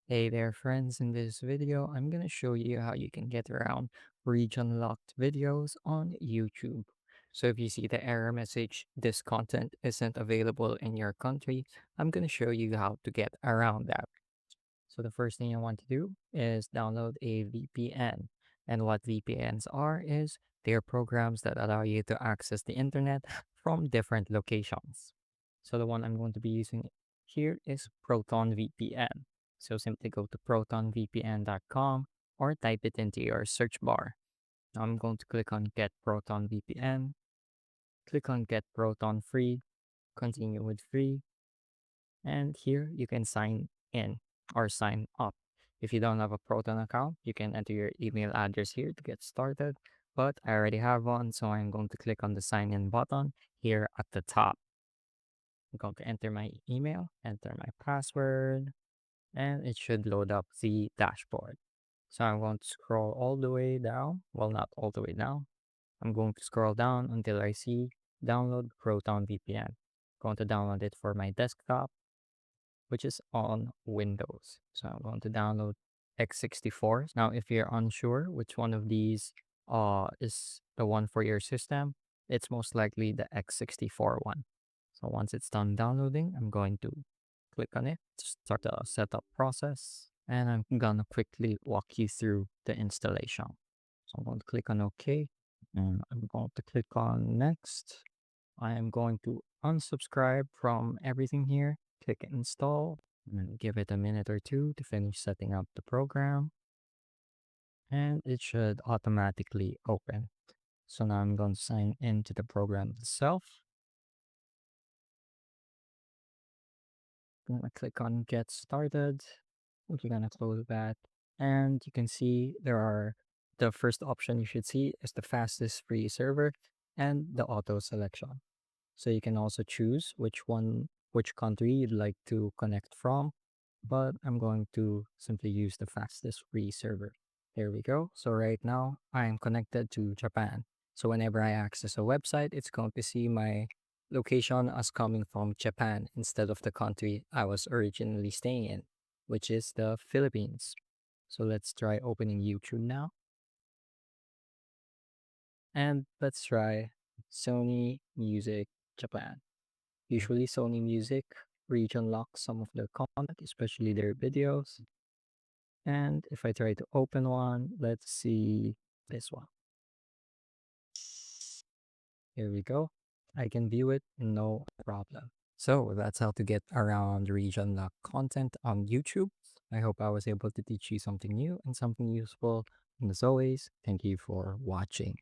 Hey there friends, in this video I'm going to show you how you can get around region locked videos on YouTube. So if you see the error message, this content isn't available in your country, I'm going to show you how to get around that. So the first thing you want to do is download a VPN. And what VPNs are is they're programs that allow you to access the internet from different locations. So the one I'm going to be using here is Proton VPN. So simply go to protonvpn.com or type it into your search bar. Now I'm going to click on Get Proton VPN, click on Get Proton Free, continue with free, and here you can sign in or sign up. If you don't have a Proton account, you can enter your email address here to get started. But I already have one, so I'm going to click on the sign in button here at the top. I'm going to enter my email, enter my password, and it should load up the dashboard. So I'm going to scroll all the way down. Well, not all the way down. I'm going to scroll down until I see download Proton VPN. Going to download it for my desktop, which is on Windows. So I'm going to download x64. Now, if you're unsure which one of these is the one for your system, it's most likely the x64 one. So once it's done downloading, I'm going to click on it to start the setup process. And I'm gonna quickly walk you through the installation. So I'm going to click on OK, and I'm going to click on Next. I am going to unsubscribe from everything here, click install, and give it a minute or two to finish setting up the program, and it should automatically open. So now I'm going to sign into the program itself. I'm gonna click on get started. We're gonna close that. And you can see there are the first option you should see is the fastest free server and the auto selection. So you can also choose which country you'd like to connect from, but I'm going to simply use the fastest free server. There we go. So right now I'm connected to Japan. So whenever I access a website, it's going to see my location as coming from Japan instead of the country I was originally staying in, which is the Philippines. So let's try opening YouTube now. And let's try Sony Music Japan. Usually Sony Music region locks some of their content, especially their videos. And if I try to open one, let's see this one. Here we go. I can view it, no problem. So that's how to get around region lock content on YouTube. I hope I was able to teach you something new and something useful. And as always, thank you for watching.